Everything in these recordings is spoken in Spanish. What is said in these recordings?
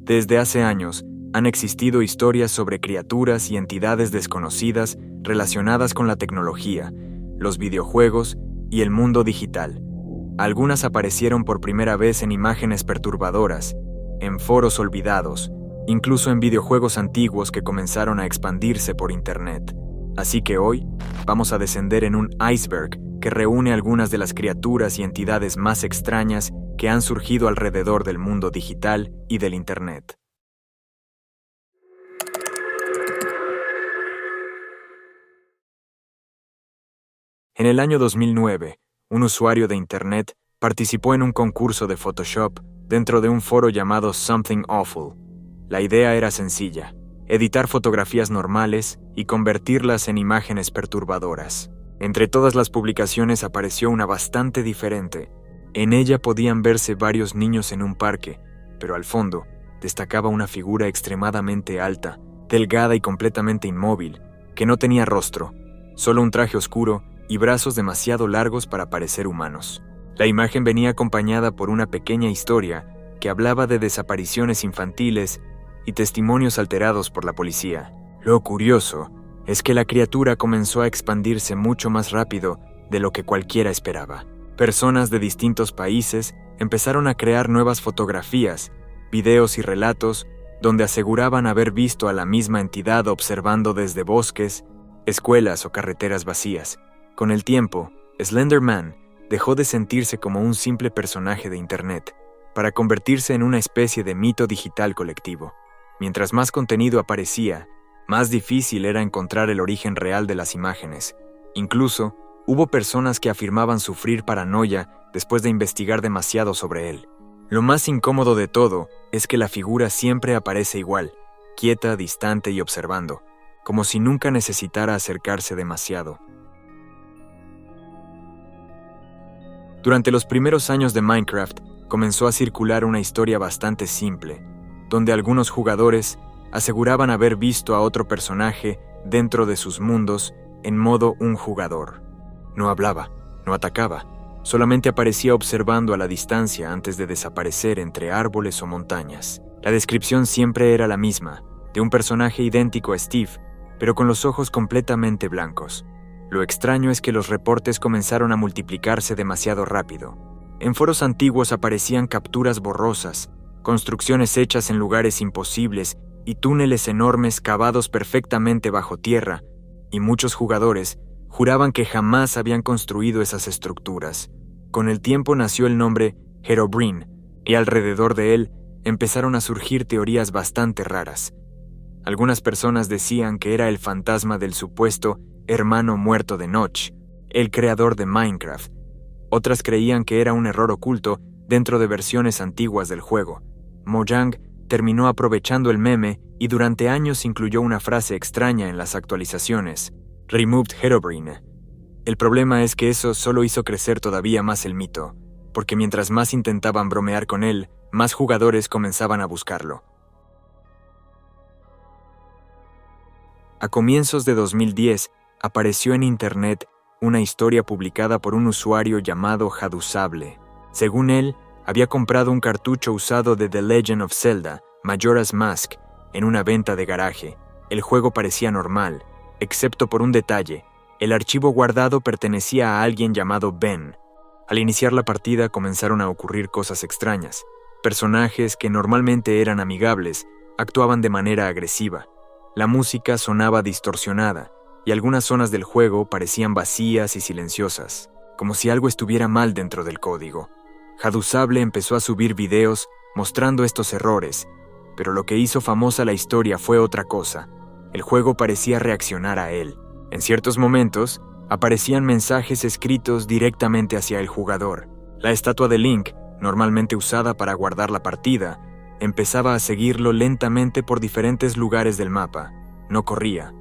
Desde hace años, han existido historias sobre criaturas y entidades desconocidas relacionadas con la tecnología, los videojuegos y el mundo digital. Algunas aparecieron por primera vez en imágenes perturbadoras, en foros olvidados, incluso en videojuegos antiguos que comenzaron a expandirse por Internet. Así que hoy vamos a descender en un iceberg que reúne algunas de las criaturas y entidades más extrañas que han surgido alrededor del mundo digital y del Internet. En el año 2009, un usuario de Internet participó en un concurso de Photoshop dentro de un foro llamado Something Awful. La idea era sencilla: editar fotografías normales y convertirlas en imágenes perturbadoras. Entre todas las publicaciones apareció una bastante diferente. En ella podían verse varios niños en un parque, pero al fondo destacaba una figura extremadamente alta, delgada y completamente inmóvil, que no tenía rostro, solo un traje oscuro y brazos demasiado largos para parecer humanos. La imagen venía acompañada por una pequeña historia que hablaba de desapariciones infantiles y testimonios alterados por la policía. Lo curioso es que la criatura comenzó a expandirse mucho más rápido de lo que cualquiera esperaba. Personas de distintos países empezaron a crear nuevas fotografías, videos y relatos donde aseguraban haber visto a la misma entidad observando desde bosques, escuelas o carreteras vacías. Con el tiempo, Slender Man dejó de sentirse como un simple personaje de Internet para convertirse en una especie de mito digital colectivo. Mientras más contenido aparecía, más difícil era encontrar el origen real de las imágenes. Incluso, hubo personas que afirmaban sufrir paranoia después de investigar demasiado sobre él. Lo más incómodo de todo es que la figura siempre aparece igual, quieta, distante y observando, como si nunca necesitara acercarse demasiado. Durante los primeros años de Minecraft, comenzó a circular una historia bastante simple, donde algunos jugadores aseguraban haber visto a otro personaje dentro de sus mundos en modo un jugador. No hablaba, no atacaba, solamente aparecía observando a la distancia antes de desaparecer entre árboles o montañas. La descripción siempre era la misma, de un personaje idéntico a Steve, pero con los ojos completamente blancos. Lo extraño es que los reportes comenzaron a multiplicarse demasiado rápido. En foros antiguos aparecían capturas borrosas, construcciones hechas en lugares imposibles y túneles enormes cavados perfectamente bajo tierra, y muchos jugadores juraban que jamás habían construido esas estructuras. Con el tiempo nació el nombre Herobrine, y alrededor de él empezaron a surgir teorías bastante raras. Algunas personas decían que era el fantasma del supuesto hermano muerto de Notch, el creador de Minecraft. Otras creían que era un error oculto dentro de versiones antiguas del juego. Mojang terminó aprovechando el meme y durante años incluyó una frase extraña en las actualizaciones: Removed Herobrine. El problema es que eso solo hizo crecer todavía más el mito, porque mientras más intentaban bromear con él, más jugadores comenzaban a buscarlo. A comienzos de 2010, apareció en Internet una historia publicada por un usuario llamado Hadusable. Según él, había comprado un cartucho usado de The Legend of Zelda, Majora's Mask, en una venta de garaje. El juego parecía normal, excepto por un detalle: el archivo guardado pertenecía a alguien llamado Ben. Al iniciar la partida comenzaron a ocurrir cosas extrañas. Personajes que normalmente eran amigables actuaban de manera agresiva. La música sonaba distorsionada, y algunas zonas del juego parecían vacías y silenciosas, como si algo estuviera mal dentro del código. Hadusable empezó a subir videos mostrando estos errores, pero lo que hizo famosa la historia fue otra cosa. El juego parecía reaccionar a él. En ciertos momentos, aparecían mensajes escritos directamente hacia el jugador. La estatua de Link, normalmente usada para guardar la partida, empezaba a seguirlo lentamente por diferentes lugares del mapa. No corría,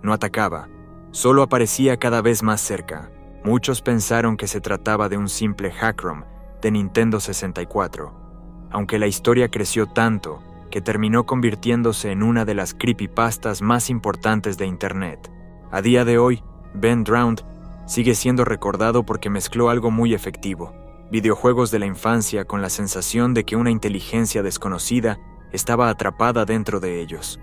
no atacaba, solo aparecía cada vez más cerca. Muchos pensaron que se trataba de un simple hack-ROM de Nintendo 64, aunque la historia creció tanto que terminó convirtiéndose en una de las creepypastas más importantes de Internet. A día de hoy, Ben Drowned sigue siendo recordado porque mezcló algo muy efectivo: videojuegos de la infancia con la sensación de que una inteligencia desconocida estaba atrapada dentro de ellos.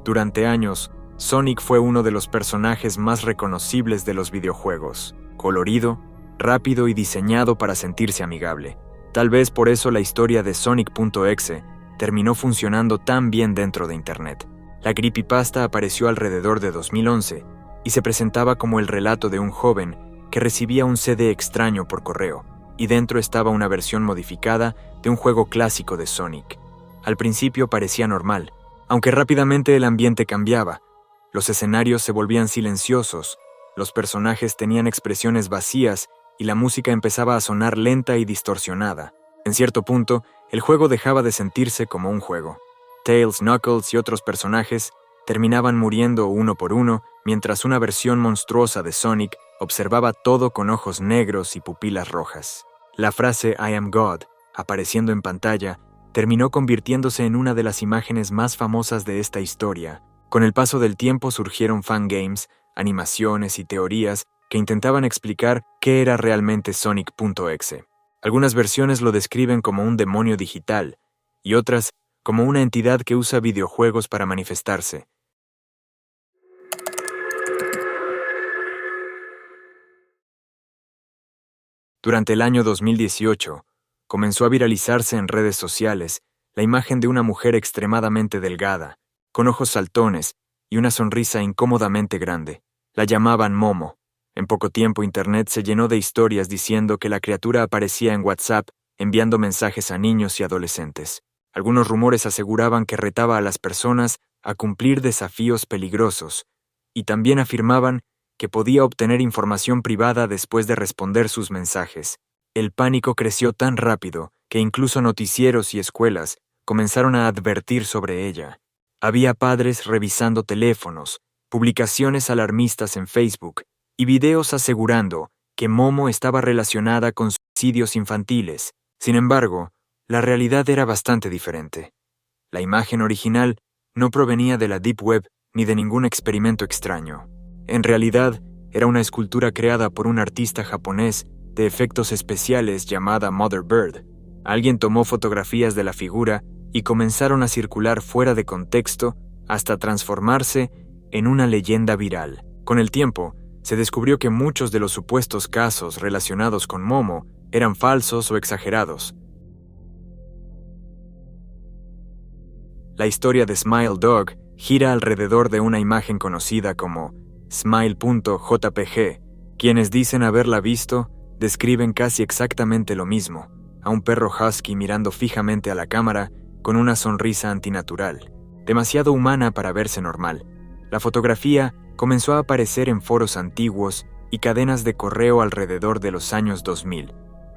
Durante años, Sonic fue uno de los personajes más reconocibles de los videojuegos, colorido, rápido y diseñado para sentirse amigable. Tal vez por eso la historia de Sonic.exe terminó funcionando tan bien dentro de Internet. La creepypasta apareció alrededor de 2011 y se presentaba como el relato de un joven que recibía un CD extraño por correo, y dentro estaba una versión modificada de un juego clásico de Sonic. Al principio parecía normal, aunque rápidamente el ambiente cambiaba. Los escenarios se volvían silenciosos, los personajes tenían expresiones vacías y la música empezaba a sonar lenta y distorsionada. En cierto punto, el juego dejaba de sentirse como un juego. Tails, Knuckles y otros personajes terminaban muriendo uno por uno, mientras una versión monstruosa de Sonic observaba todo con ojos negros y pupilas rojas. La frase "I am God", apareciendo en pantalla, terminó convirtiéndose en una de las imágenes más famosas de esta historia. Con el paso del tiempo surgieron fangames, animaciones y teorías que intentaban explicar qué era realmente Sonic.exe. Algunas versiones lo describen como un demonio digital, y otras como una entidad que usa videojuegos para manifestarse. Durante el año 2018, comenzó a viralizarse en redes sociales la imagen de una mujer extremadamente delgada, con ojos saltones y una sonrisa incómodamente grande. La llamaban Momo. En poco tiempo Internet se llenó de historias diciendo que la criatura aparecía en WhatsApp enviando mensajes a niños y adolescentes. Algunos rumores aseguraban que retaba a las personas a cumplir desafíos peligrosos, y también afirmaban que podía obtener información privada después de responder sus mensajes. El pánico creció tan rápido que incluso noticieros y escuelas comenzaron a advertir sobre ella. Había padres revisando teléfonos, publicaciones alarmistas en Facebook y videos asegurando que Momo estaba relacionada con suicidios infantiles. Sin embargo, la realidad era bastante diferente. La imagen original no provenía de la Deep Web ni de ningún experimento extraño. En realidad, era una escultura creada por un artista japonés de efectos especiales llamada Mother Bird. Alguien tomó fotografías de la figura y comenzaron a circular fuera de contexto hasta transformarse en una leyenda viral. Con el tiempo, se descubrió que muchos de los supuestos casos relacionados con Momo eran falsos o exagerados. La historia de Smile Dog gira alrededor de una imagen conocida como Smile.jpg. Quienes dicen haberla visto describen casi exactamente lo mismo, a un perro husky mirando fijamente a la cámara con una sonrisa antinatural, demasiado humana para verse normal. La fotografía comenzó a aparecer en foros antiguos y cadenas de correo alrededor de los años 2000.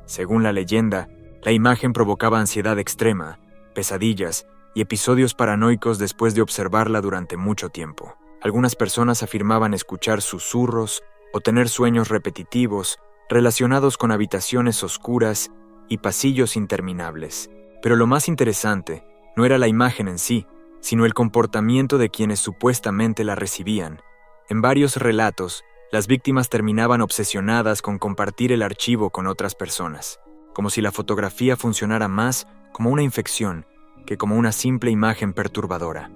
Según la leyenda, la imagen provocaba ansiedad extrema, pesadillas y episodios paranoicos después de observarla durante mucho tiempo. Algunas personas afirmaban escuchar susurros o tener sueños repetitivos relacionados con habitaciones oscuras y pasillos interminables. Pero lo más interesante no era la imagen en sí, sino el comportamiento de quienes supuestamente la recibían. En varios relatos, las víctimas terminaban obsesionadas con compartir el archivo con otras personas, como si la fotografía funcionara más como una infección que como una simple imagen perturbadora.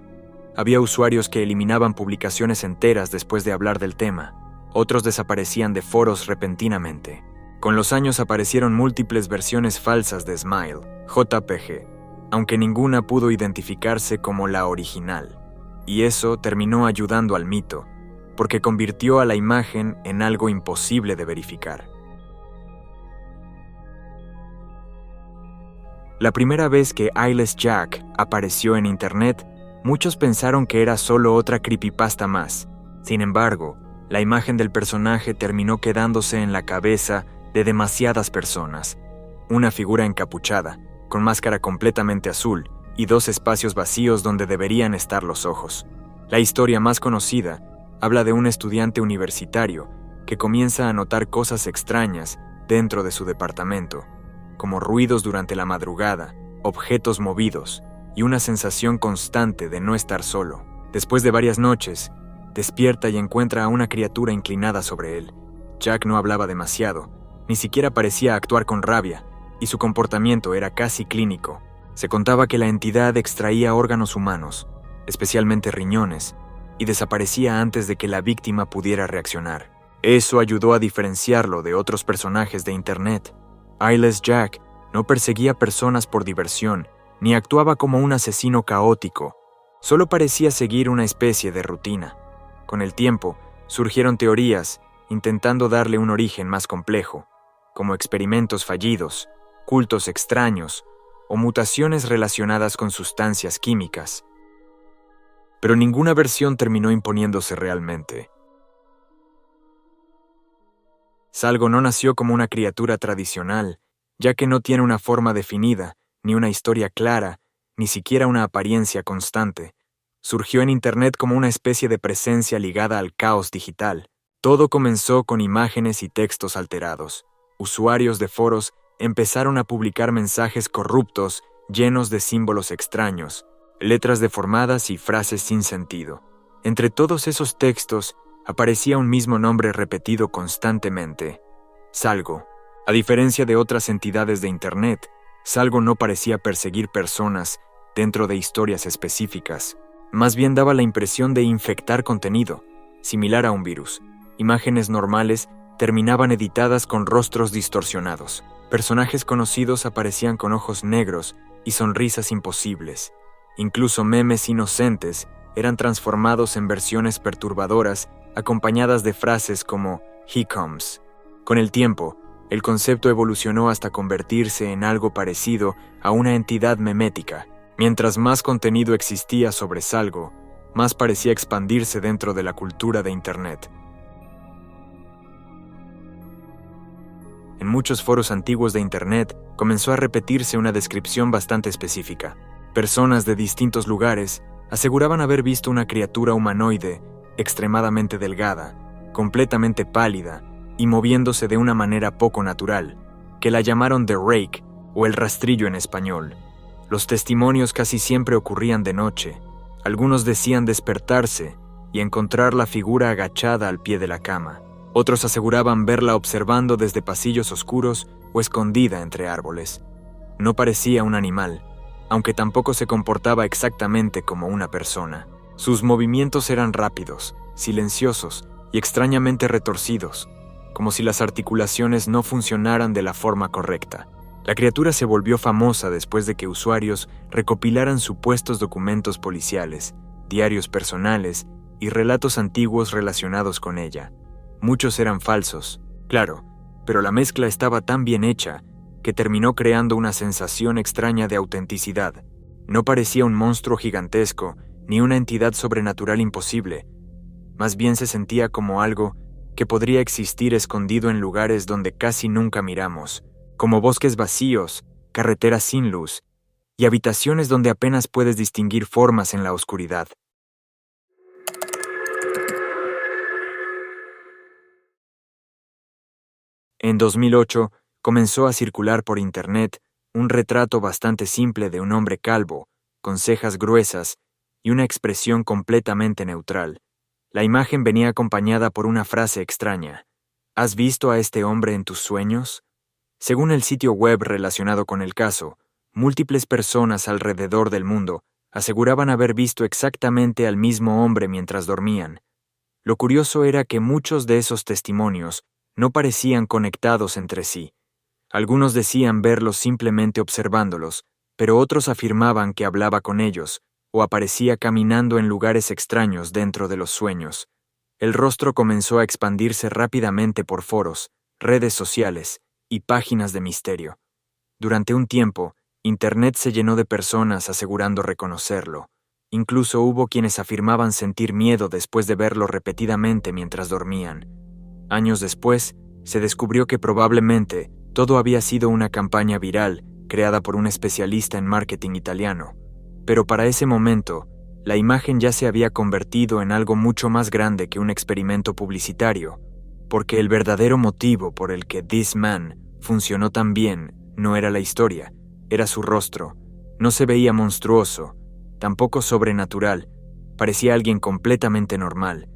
Había usuarios que eliminaban publicaciones enteras después de hablar del tema. Otros desaparecían de foros repentinamente. Con los años aparecieron múltiples versiones falsas de Smile, JPG, aunque ninguna pudo identificarse como la original. Y eso terminó ayudando al mito, porque convirtió a la imagen en algo imposible de verificar. La primera vez que Eyeless Jack apareció en Internet, muchos pensaron que era solo otra creepypasta más. Sin embargo, la imagen del personaje terminó quedándose en la cabeza de demasiadas personas. Una figura encapuchada, con máscara completamente azul y dos espacios vacíos donde deberían estar los ojos. La historia más conocida habla de un estudiante universitario que comienza a notar cosas extrañas dentro de su departamento, como ruidos durante la madrugada, objetos movidos y una sensación constante de no estar solo. Después de varias noches, despierta y encuentra a una criatura inclinada sobre él. Jack no hablaba demasiado, ni siquiera parecía actuar con rabia, y su comportamiento era casi clínico. Se contaba que la entidad extraía órganos humanos, especialmente riñones, y desaparecía antes de que la víctima pudiera reaccionar. Eso ayudó a diferenciarlo de otros personajes de Internet. Eyeless Jack no perseguía personas por diversión, ni actuaba como un asesino caótico. Solo parecía seguir una especie de rutina. Con el tiempo, surgieron teorías intentando darle un origen más complejo, como experimentos fallidos, cultos extraños o mutaciones relacionadas con sustancias químicas. Pero ninguna versión terminó imponiéndose realmente. Salgo no nació como una criatura tradicional, ya que no tiene una forma definida, ni una historia clara, ni siquiera una apariencia constante. Surgió en Internet como una especie de presencia ligada al caos digital. Todo comenzó con imágenes y textos alterados. Usuarios de foros empezaron a publicar mensajes corruptos llenos de símbolos extraños, letras deformadas y frases sin sentido. Entre todos esos textos aparecía un mismo nombre repetido constantemente: Salgo. A diferencia de otras entidades de Internet, Salgo no parecía perseguir personas dentro de historias específicas. Más bien daba la impresión de infectar contenido, similar a un virus. Imágenes normales terminaban editadas con rostros distorsionados. Personajes conocidos aparecían con ojos negros y sonrisas imposibles. Incluso memes inocentes eran transformados en versiones perturbadoras acompañadas de frases como "He comes". Con el tiempo, el concepto evolucionó hasta convertirse en algo parecido a una entidad memética. Mientras más contenido existía sobre Salgo, más parecía expandirse dentro de la cultura de Internet. En muchos foros antiguos de Internet comenzó a repetirse una descripción bastante específica. Personas de distintos lugares aseguraban haber visto una criatura humanoide extremadamente delgada, completamente pálida y moviéndose de una manera poco natural, que la llamaron The Rake o el rastrillo en español. Los testimonios casi siempre ocurrían de noche. Algunos decían despertarse y encontrar la figura agachada al pie de la cama. Otros aseguraban verla observando desde pasillos oscuros o escondida entre árboles. No parecía un animal, aunque tampoco se comportaba exactamente como una persona. Sus movimientos eran rápidos, silenciosos y extrañamente retorcidos, como si las articulaciones no funcionaran de la forma correcta. La criatura se volvió famosa después de que usuarios recopilaran supuestos documentos policiales, diarios personales y relatos antiguos relacionados con ella. Muchos eran falsos, claro, pero la mezcla estaba tan bien hecha que terminó creando una sensación extraña de autenticidad. No parecía un monstruo gigantesco ni una entidad sobrenatural imposible. Más bien se sentía como algo que podría existir escondido en lugares donde casi nunca miramos, como bosques vacíos, carreteras sin luz y habitaciones donde apenas puedes distinguir formas en la oscuridad. En 2008 comenzó a circular por Internet un retrato bastante simple de un hombre calvo, con cejas gruesas y una expresión completamente neutral. La imagen venía acompañada por una frase extraña: ¿Has visto a este hombre en tus sueños? Según el sitio web relacionado con el caso, múltiples personas alrededor del mundo aseguraban haber visto exactamente al mismo hombre mientras dormían. Lo curioso era que muchos de esos testimonios no parecían conectados entre sí. Algunos decían verlos simplemente observándolos, pero otros afirmaban que hablaba con ellos o aparecía caminando en lugares extraños dentro de los sueños. El rostro comenzó a expandirse rápidamente por foros, redes sociales y páginas de misterio. Durante un tiempo, Internet se llenó de personas asegurando reconocerlo. Incluso hubo quienes afirmaban sentir miedo después de verlo repetidamente mientras dormían. Años después, se descubrió que probablemente todo había sido una campaña viral creada por un especialista en marketing italiano. Pero para ese momento, la imagen ya se había convertido en algo mucho más grande que un experimento publicitario, porque el verdadero motivo por el que This Man funcionó tan bien no era la historia, era su rostro. No se veía monstruoso, tampoco sobrenatural, parecía alguien completamente normal,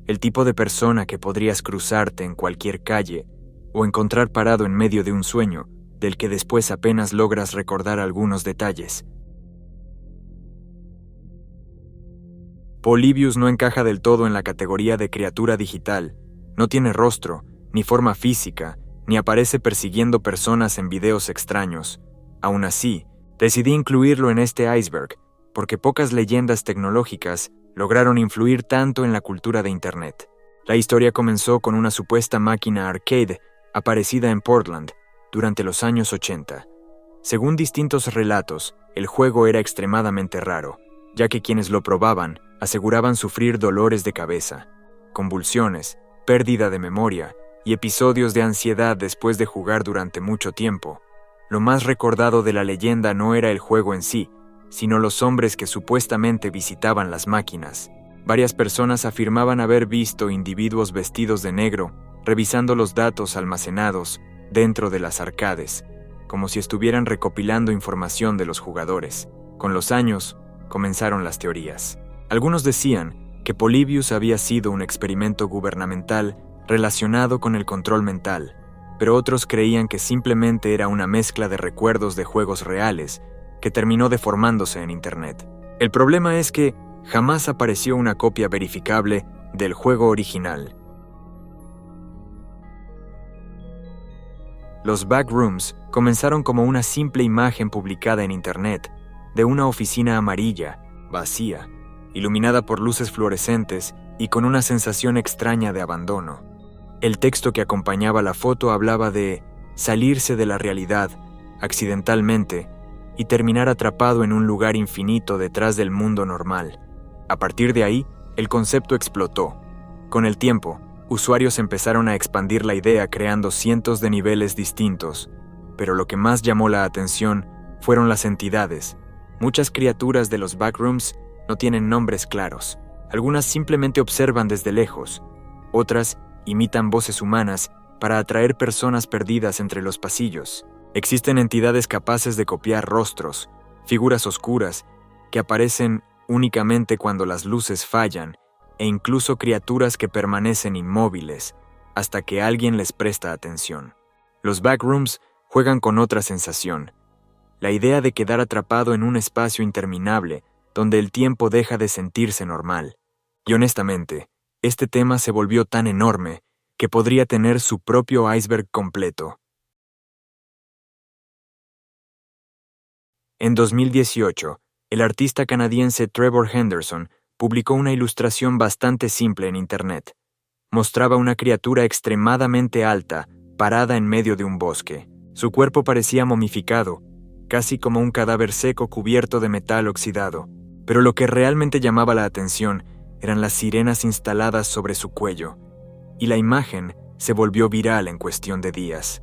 el tipo de persona que podrías cruzarte en cualquier calle o encontrar parado en medio de un sueño, del que después apenas logras recordar algunos detalles. Polybius no encaja del todo en la categoría de criatura digital, no tiene rostro, ni forma física, ni aparece persiguiendo personas en videos extraños. Aún así, decidí incluirlo en este iceberg, porque pocas leyendas tecnológicas lograron influir tanto en la cultura de Internet. La historia comenzó con una supuesta máquina arcade aparecida en Portland durante los años 80. Según distintos relatos, el juego era extremadamente raro, ya que quienes lo probaban aseguraban sufrir dolores de cabeza, convulsiones, pérdida de memoria y episodios de ansiedad después de jugar durante mucho tiempo. Lo más recordado de la leyenda no era el juego en sí, sino los hombres que supuestamente visitaban las máquinas. Varias personas afirmaban haber visto individuos vestidos de negro, revisando los datos almacenados dentro de las arcades, como si estuvieran recopilando información de los jugadores. Con los años, comenzaron las teorías. Algunos decían que Polybius había sido un experimento gubernamental relacionado con el control mental, pero otros creían que simplemente era una mezcla de recuerdos de juegos reales que terminó deformándose en Internet. El problema es que jamás apareció una copia verificable del juego original. Los backrooms comenzaron como una simple imagen publicada en Internet de una oficina amarilla, vacía, iluminada por luces fluorescentes y con una sensación extraña de abandono. El texto que acompañaba la foto hablaba de salirse de la realidad accidentalmente y terminar atrapado en un lugar infinito detrás del mundo normal. A partir de ahí, el concepto explotó. Con el tiempo, usuarios empezaron a expandir la idea creando cientos de niveles distintos, pero lo que más llamó la atención fueron las entidades. Muchas criaturas de los backrooms no tienen nombres claros. Algunas simplemente observan desde lejos. Otras imitan voces humanas para atraer personas perdidas entre los pasillos. Existen entidades capaces de copiar rostros, figuras oscuras, que aparecen únicamente cuando las luces fallan, e incluso criaturas que permanecen inmóviles hasta que alguien les presta atención. Los backrooms juegan con otra sensación, la idea de quedar atrapado en un espacio interminable donde el tiempo deja de sentirse normal. Y honestamente, este tema se volvió tan enorme que podría tener su propio iceberg completo. En 2018, el artista canadiense Trevor Henderson publicó una ilustración bastante simple en Internet. Mostraba una criatura extremadamente alta, parada en medio de un bosque. Su cuerpo parecía momificado, casi como un cadáver seco cubierto de metal oxidado. Pero lo que realmente llamaba la atención eran las sirenas instaladas sobre su cuello, y la imagen se volvió viral en cuestión de días.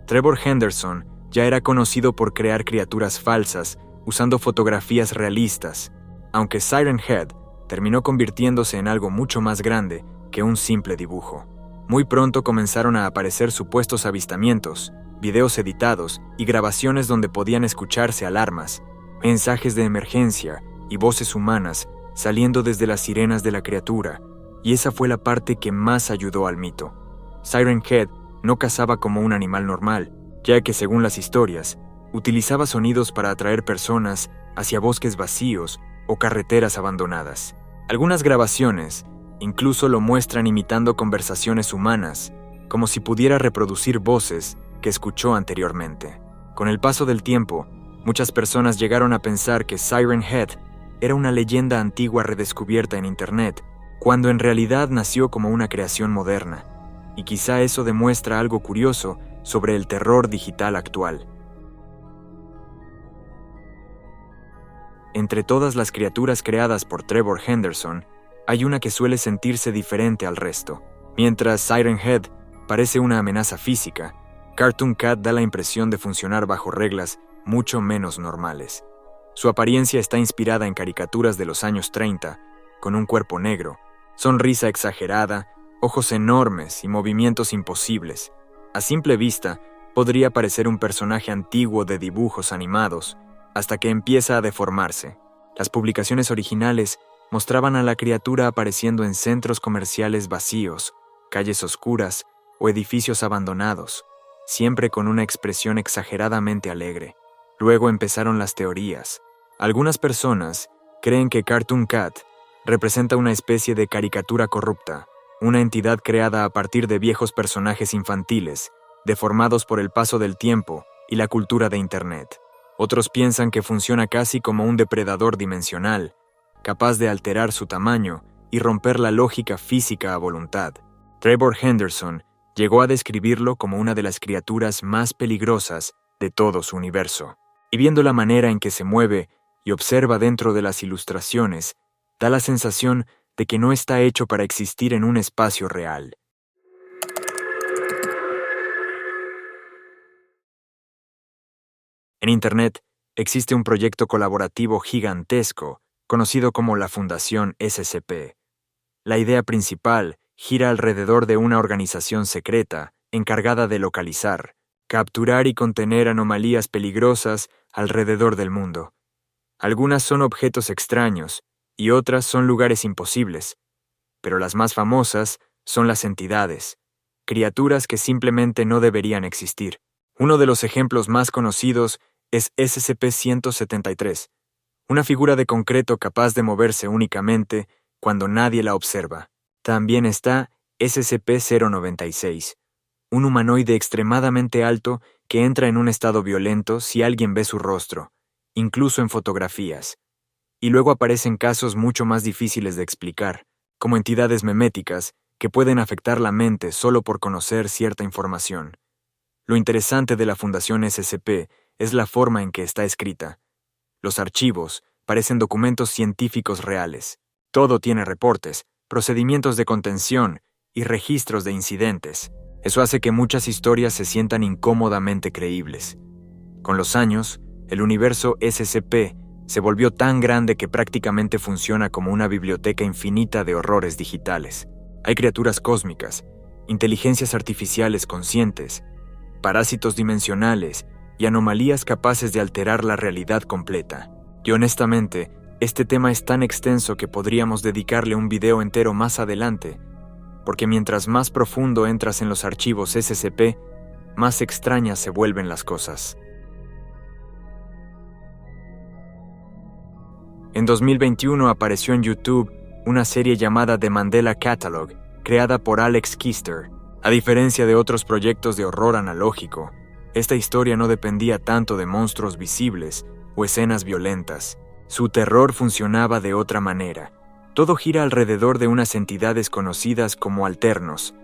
Trevor Henderson ya era conocido por crear criaturas falsas usando fotografías realistas, aunque Siren Head terminó convirtiéndose en algo mucho más grande que un simple dibujo. Muy pronto comenzaron a aparecer supuestos avistamientos, videos editados y grabaciones donde podían escucharse alarmas, mensajes de emergencia y voces humanas saliendo desde las sirenas de la criatura, y esa fue la parte que más ayudó al mito. Siren Head no cazaba como un animal normal, ya que según las historias, utilizaba sonidos para atraer personas hacia bosques vacíos o carreteras abandonadas. Algunas grabaciones incluso lo muestran imitando conversaciones humanas, como si pudiera reproducir voces que escuchó anteriormente. Con el paso del tiempo, muchas personas llegaron a pensar que Siren Head era una leyenda antigua redescubierta en Internet, cuando en realidad nació como una creación moderna, y quizá eso demuestra algo curioso sobre el terror digital actual. Entre todas las criaturas creadas por Trevor Henderson, hay una que suele sentirse diferente al resto. Mientras Siren Head parece una amenaza física, Cartoon Cat da la impresión de funcionar bajo reglas mucho menos normales. Su apariencia está inspirada en caricaturas de los años 30, con un cuerpo negro, sonrisa exagerada, ojos enormes y movimientos imposibles. A simple vista, podría parecer un personaje antiguo de dibujos animados, hasta que empieza a deformarse. Las publicaciones originales mostraban a la criatura apareciendo en centros comerciales vacíos, calles oscuras o edificios abandonados. siempre con una expresión exageradamente alegre. Luego empezaron las teorías. Algunas personas creen que Cartoon Cat representa una especie de caricatura corrupta, una entidad creada a partir de viejos personajes infantiles, deformados por el paso del tiempo y la cultura de Internet. Otros piensan que funciona casi como un depredador dimensional, capaz de alterar su tamaño y romper la lógica física a voluntad. Trevor Henderson llegó a describirlo como una de las criaturas más peligrosas de todo su universo. Y viendo la manera en que se mueve y observa dentro de las ilustraciones, da la sensación de que no está hecho para existir en un espacio real. En Internet existe un proyecto colaborativo gigantesco conocido como la Fundación SCP. La idea principal gira alrededor de una organización secreta encargada de localizar, capturar y contener anomalías peligrosas alrededor del mundo. Algunas son objetos extraños y otras son lugares imposibles, pero las más famosas son las entidades, criaturas que simplemente no deberían existir. Uno de los ejemplos más conocidos es SCP-173, una figura de concreto capaz de moverse únicamente cuando nadie la observa. También está SCP-096, un humanoide extremadamente alto que entra en un estado violento si alguien ve su rostro, incluso en fotografías. Y luego aparecen casos mucho más difíciles de explicar, como entidades meméticas que pueden afectar la mente solo por conocer cierta información. Lo interesante de la Fundación SCP es la forma en que está escrita. Los archivos parecen documentos científicos reales. Todo tiene reportes, procedimientos de contención y registros de incidentes. Eso hace que muchas historias se sientan incómodamente creíbles. Con los años, el universo SCP se volvió tan grande que prácticamente funciona como una biblioteca infinita de horrores digitales. Hay criaturas cósmicas, inteligencias artificiales conscientes, parásitos dimensionales y anomalías capaces de alterar la realidad completa. Y honestamente, este tema es tan extenso que podríamos dedicarle un video entero más adelante, porque mientras más profundo entras en los archivos SCP, más extrañas se vuelven las cosas. En 2021 apareció en YouTube una serie llamada The Mandela Catalog, creada por Alex Kister. A diferencia de otros proyectos de horror analógico, esta historia no dependía tanto de monstruos visibles o escenas violentas. Su terror funcionaba de otra manera. Todo gira alrededor de unas entidades conocidas como alternos.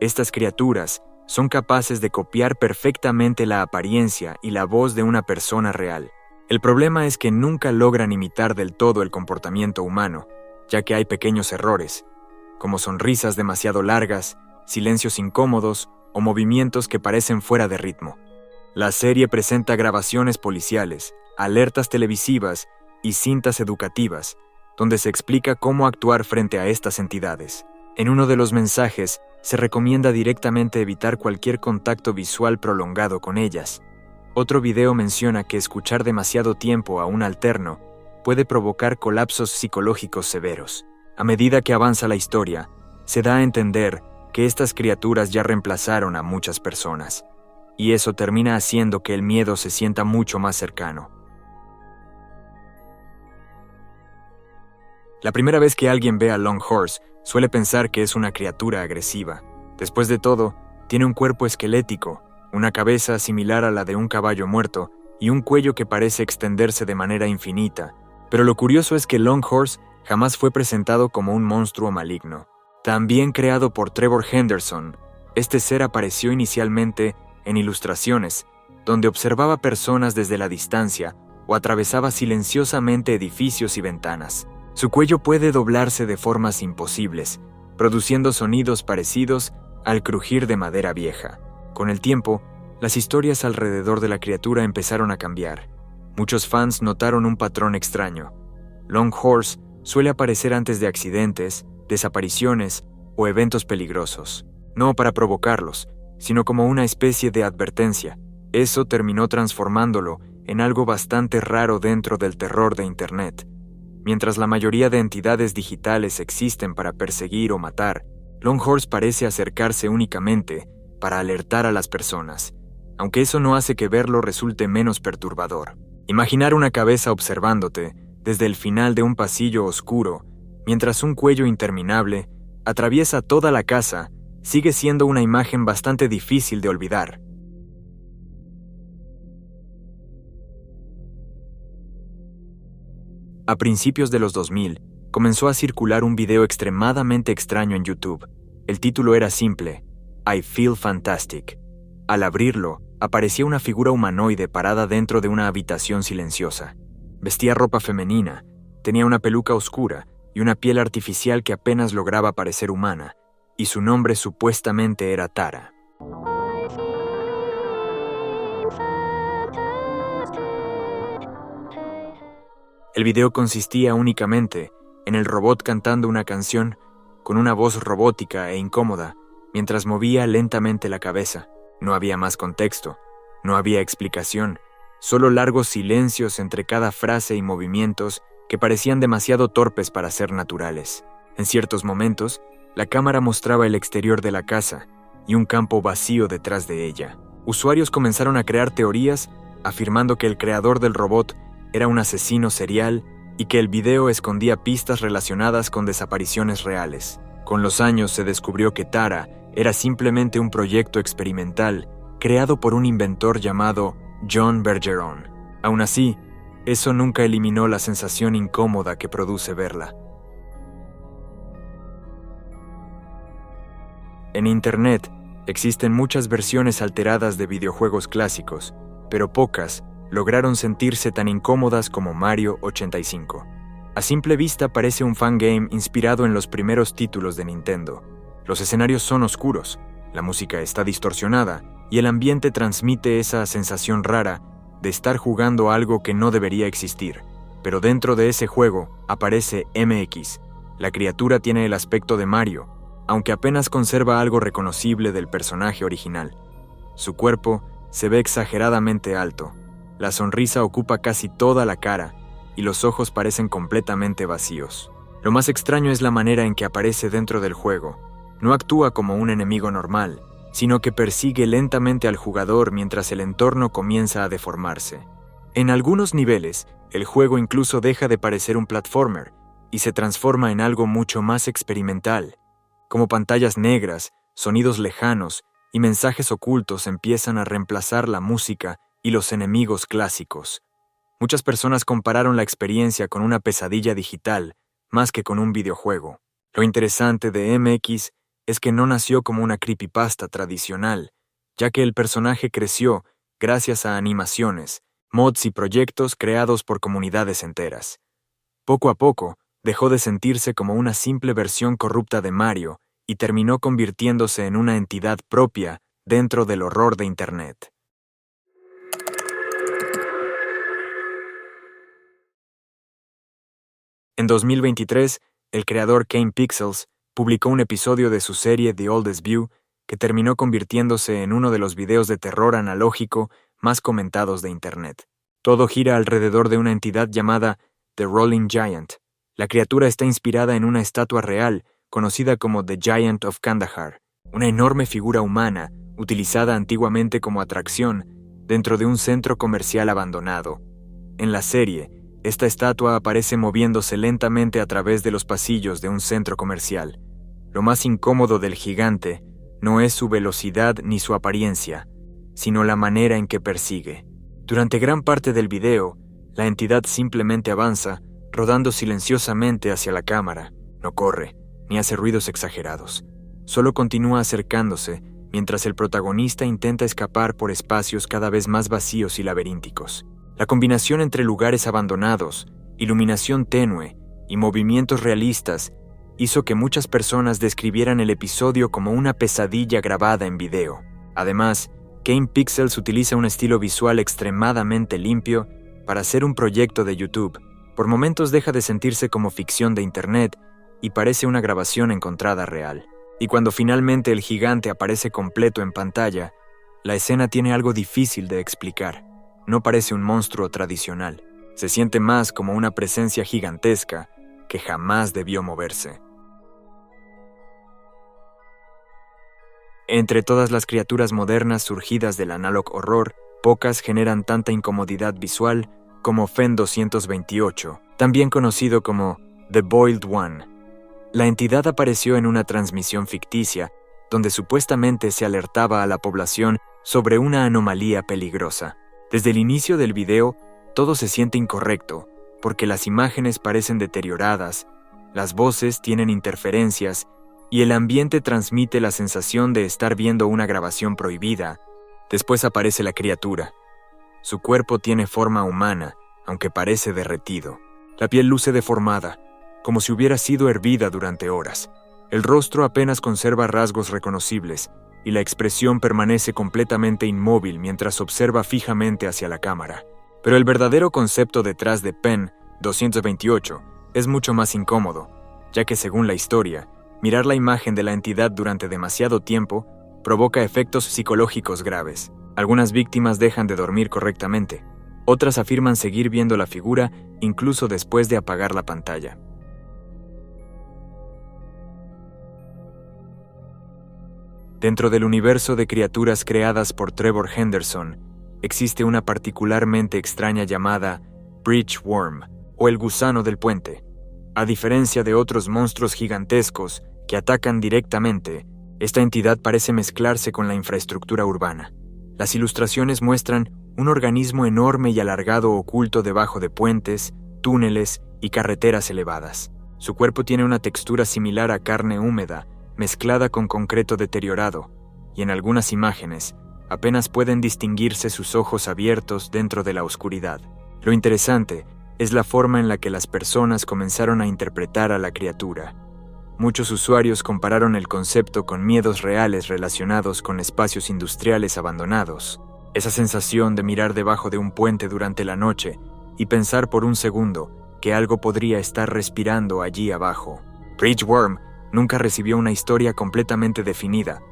Estas criaturas son capaces de copiar perfectamente la apariencia y la voz de una persona real. El problema es que nunca logran imitar del todo el comportamiento humano, ya que hay pequeños errores, como sonrisas demasiado largas, silencios incómodos o movimientos que parecen fuera de ritmo. La serie presenta grabaciones policiales, alertas televisivas y cintas educativas, donde se explica cómo actuar frente a estas entidades. En uno de los mensajes, se recomienda directamente evitar cualquier contacto visual prolongado con ellas. Otro video menciona que escuchar demasiado tiempo a un alterno puede provocar colapsos psicológicos severos. A medida que avanza la historia, se da a entender que estas criaturas ya reemplazaron a muchas personas, y eso termina haciendo que el miedo se sienta mucho más cercano. La primera vez que alguien ve a Longhorse, suele pensar que es una criatura agresiva. Después de todo, tiene un cuerpo esquelético, una cabeza similar a la de un caballo muerto y un cuello que parece extenderse de manera infinita. Pero lo curioso es que Longhorse jamás fue presentado como un monstruo maligno. También creado por Trevor Henderson, este ser apareció inicialmente en ilustraciones, donde observaba personas desde la distancia o atravesaba silenciosamente edificios y ventanas. Su cuello puede doblarse de formas imposibles, produciendo sonidos parecidos al crujir de madera vieja. Con el tiempo, las historias alrededor de la criatura empezaron a cambiar. Muchos fans notaron un patrón extraño. Longhorse suele aparecer antes de accidentes, desapariciones o eventos peligrosos, no para provocarlos, sino como una especie de advertencia. Eso terminó transformándolo en algo bastante raro dentro del terror de Internet. Mientras la mayoría de entidades digitales existen para perseguir o matar, Longhorse parece acercarse únicamente para alertar a las personas, aunque eso no hace que verlo resulte menos perturbador. Imaginar una cabeza observándote desde el final de un pasillo oscuro, mientras un cuello interminable atraviesa toda la casa, sigue siendo una imagen bastante difícil de olvidar. A principios de los 2000, comenzó a circular un video extremadamente extraño en YouTube. El título era simple: I Feel Fantastic. Al abrirlo, aparecía una figura humanoide parada dentro de una habitación silenciosa. Vestía ropa femenina, tenía una peluca oscura y una piel artificial que apenas lograba parecer humana, y su nombre supuestamente era Tara. El video consistía únicamente en el robot cantando una canción con una voz robótica e incómoda mientras movía lentamente la cabeza. No había más contexto, no había explicación, solo largos silencios entre cada frase y movimientos que parecían demasiado torpes para ser naturales. En ciertos momentos, la cámara mostraba el exterior de la casa y un campo vacío detrás de ella. Usuarios comenzaron a crear teorías afirmando que el creador del robot era un asesino serial y que el video escondía pistas relacionadas con desapariciones reales. Con los años se descubrió que Tara era simplemente un proyecto experimental creado por un inventor llamado John Bergeron. Aún así, eso nunca eliminó la sensación incómoda que produce verla. En Internet existen muchas versiones alteradas de videojuegos clásicos, pero pocas lograron sentirse tan incómodas como Mario 85. A simple vista parece un fangame inspirado en los primeros títulos de Nintendo. Los escenarios son oscuros, la música está distorsionada y el ambiente transmite esa sensación rara de estar jugando algo que no debería existir. Pero dentro de ese juego aparece MX. La criatura tiene el aspecto de Mario, aunque apenas conserva algo reconocible del personaje original. Su cuerpo se ve exageradamente alto. La sonrisa ocupa casi toda la cara y los ojos parecen completamente vacíos. Lo más extraño es la manera en que aparece dentro del juego. No actúa como un enemigo normal, sino que persigue lentamente al jugador mientras el entorno comienza a deformarse. En algunos niveles, el juego incluso deja de parecer un platformer y se transforma en algo mucho más experimental. Como pantallas negras, sonidos lejanos y mensajes ocultos empiezan a reemplazar la música y los enemigos clásicos. Muchas personas compararon la experiencia con una pesadilla digital, más que con un videojuego. Lo interesante de MX es que no nació como una creepypasta tradicional, ya que el personaje creció gracias a animaciones, mods y proyectos creados por comunidades enteras. Poco a poco, dejó de sentirse como una simple versión corrupta de Mario y terminó convirtiéndose en una entidad propia dentro del horror de Internet. En 2023, el creador Kane Pixels publicó un episodio de su serie The Oldest View que terminó convirtiéndose en uno de los videos de terror analógico más comentados de Internet. Todo gira alrededor de una entidad llamada The Rolling Giant. La criatura está inspirada en una estatua real conocida como The Giant of Kandahar, una enorme figura humana utilizada antiguamente como atracción dentro de un centro comercial abandonado. En la serie, esta estatua aparece moviéndose lentamente a través de los pasillos de un centro comercial. Lo más incómodo del gigante no es su velocidad ni su apariencia, sino la manera en que persigue. Durante gran parte del video, la entidad simplemente avanza, rodando silenciosamente hacia la cámara. No corre, ni hace ruidos exagerados. Solo continúa acercándose, mientras el protagonista intenta escapar por espacios cada vez más vacíos y laberínticos. La combinación entre lugares abandonados, iluminación tenue y movimientos realistas hizo que muchas personas describieran el episodio como una pesadilla grabada en video. Además, Kane Pixels utiliza un estilo visual extremadamente limpio para hacer un proyecto de YouTube. Por momentos deja de sentirse como ficción de Internet y parece una grabación encontrada real. Y cuando finalmente el gigante aparece completo en pantalla, la escena tiene algo difícil de explicar. No parece un monstruo tradicional. Se siente más como una presencia gigantesca que jamás debió moverse. Entre todas las criaturas modernas surgidas del analog horror, pocas generan tanta incomodidad visual como Fen 228, también conocido como The Boiled One. La entidad apareció en una transmisión ficticia, donde supuestamente se alertaba a la población sobre una anomalía peligrosa. Desde el inicio del video, todo se siente incorrecto, porque las imágenes parecen deterioradas, las voces tienen interferencias, y el ambiente transmite la sensación de estar viendo una grabación prohibida. Después aparece la criatura. Su cuerpo tiene forma humana, aunque parece derretido. La piel luce deformada, como si hubiera sido hervida durante horas. El rostro apenas conserva rasgos reconocibles, y la expresión permanece completamente inmóvil mientras observa fijamente hacia la cámara. Pero el verdadero concepto detrás de Fen 228 es mucho más incómodo, ya que según la historia, mirar la imagen de la entidad durante demasiado tiempo provoca efectos psicológicos graves. Algunas víctimas dejan de dormir correctamente. Otras afirman seguir viendo la figura incluso después de apagar la pantalla. Dentro del universo de criaturas creadas por Trevor Henderson, existe una particularmente extraña llamada Bridge Worm, o el gusano del puente. A diferencia de otros monstruos gigantescos que atacan directamente, esta entidad parece mezclarse con la infraestructura urbana. Las ilustraciones muestran un organismo enorme y alargado oculto debajo de puentes, túneles y carreteras elevadas. Su cuerpo tiene una textura similar a carne húmeda, mezclada con concreto deteriorado, y en algunas imágenes apenas pueden distinguirse sus ojos abiertos dentro de la oscuridad. Lo interesante es la forma en la que las personas comenzaron a interpretar a la criatura. Muchos usuarios compararon el concepto con miedos reales relacionados con espacios industriales abandonados. Esa sensación de mirar debajo de un puente durante la noche y pensar por un segundo que algo podría estar respirando allí abajo. Bridge Worm nunca recibió una historia completamente definida.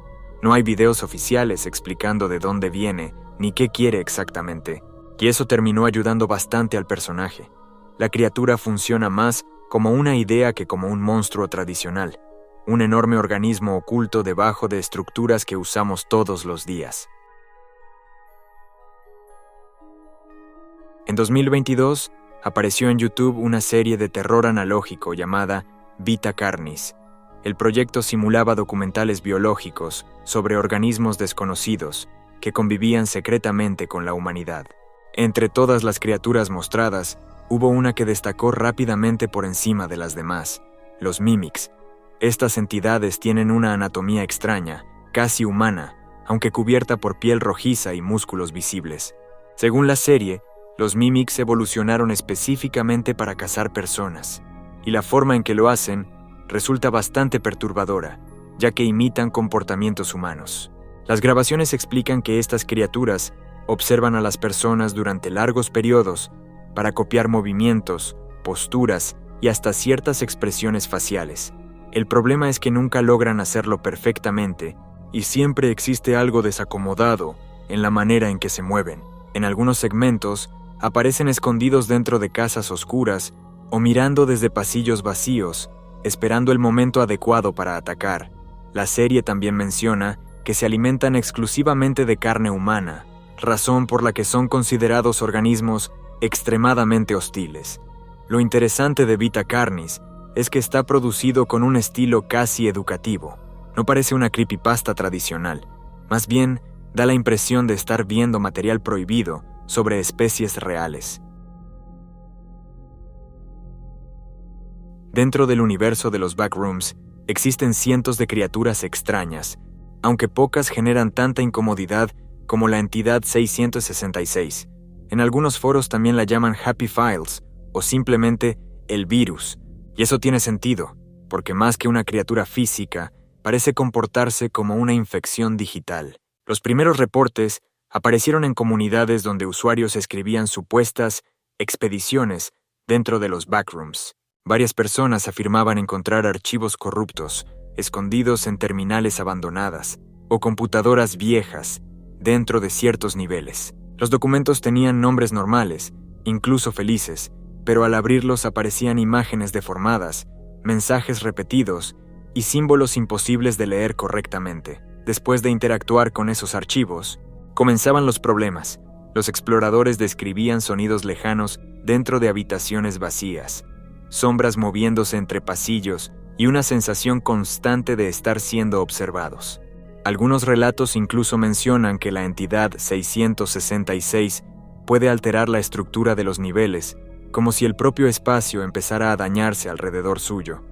No hay videos oficiales explicando de dónde viene ni qué quiere exactamente, y eso terminó ayudando bastante al personaje. La criatura funciona más como una idea que como un monstruo tradicional, un enorme organismo oculto debajo de estructuras que usamos todos los días. En 2022, apareció en YouTube una serie de terror analógico llamada Vita Carnis. El proyecto simulaba documentales biológicos sobre organismos desconocidos que convivían secretamente con la humanidad. Entre todas las criaturas mostradas, hubo una que destacó rápidamente por encima de las demás: los Mimics. Estas entidades tienen una anatomía extraña, casi humana, aunque cubierta por piel rojiza y músculos visibles. Según la serie, los Mimics evolucionaron específicamente para cazar personas, y la forma en que lo hacen resulta bastante perturbadora, ya que imitan comportamientos humanos. Las grabaciones explican que estas criaturas observan a las personas durante largos periodos para copiar movimientos, posturas y hasta ciertas expresiones faciales. El problema es que nunca logran hacerlo perfectamente y siempre existe algo desacomodado en la manera en que se mueven. En algunos segmentos, aparecen escondidos dentro de casas oscuras o mirando desde pasillos vacíos, esperando el momento adecuado para atacar. La serie también menciona que se alimentan exclusivamente de carne humana, razón por la que son considerados organismos extremadamente hostiles. Lo interesante de Vita Carnis es que está producido con un estilo casi educativo. No parece una creepypasta tradicional, más bien da la impresión de estar viendo material prohibido sobre especies reales. Dentro del universo de los backrooms, existen cientos de criaturas extrañas, aunque pocas generan tanta incomodidad como la entidad 666. En algunos foros también la llaman Happy Files o simplemente el virus, y eso tiene sentido, porque más que una criatura física, parece comportarse como una infección digital. Los primeros reportes aparecieron en comunidades donde usuarios escribían supuestas expediciones dentro de los backrooms. Varias personas afirmaban encontrar archivos corruptos, escondidos en terminales abandonadas, o computadoras viejas, dentro de ciertos niveles. Los documentos tenían nombres normales, incluso felices, pero al abrirlos aparecían imágenes deformadas, mensajes repetidos y símbolos imposibles de leer correctamente. Después de interactuar con esos archivos, comenzaban los problemas. Los exploradores describían sonidos lejanos dentro de habitaciones vacías, sombras moviéndose entre pasillos y una sensación constante de estar siendo observados. Algunos relatos incluso mencionan que la entidad 666 puede alterar la estructura de los niveles, como si el propio espacio empezara a dañarse alrededor suyo.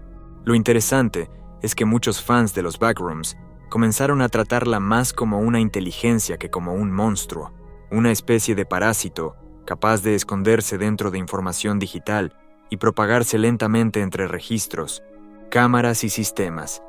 Lo interesante es que muchos fans de los backrooms comenzaron a tratarla más como una inteligencia que como un monstruo, una especie de parásito capaz de esconderse dentro de información digital y propagarse lentamente entre registros, cámaras y sistemas,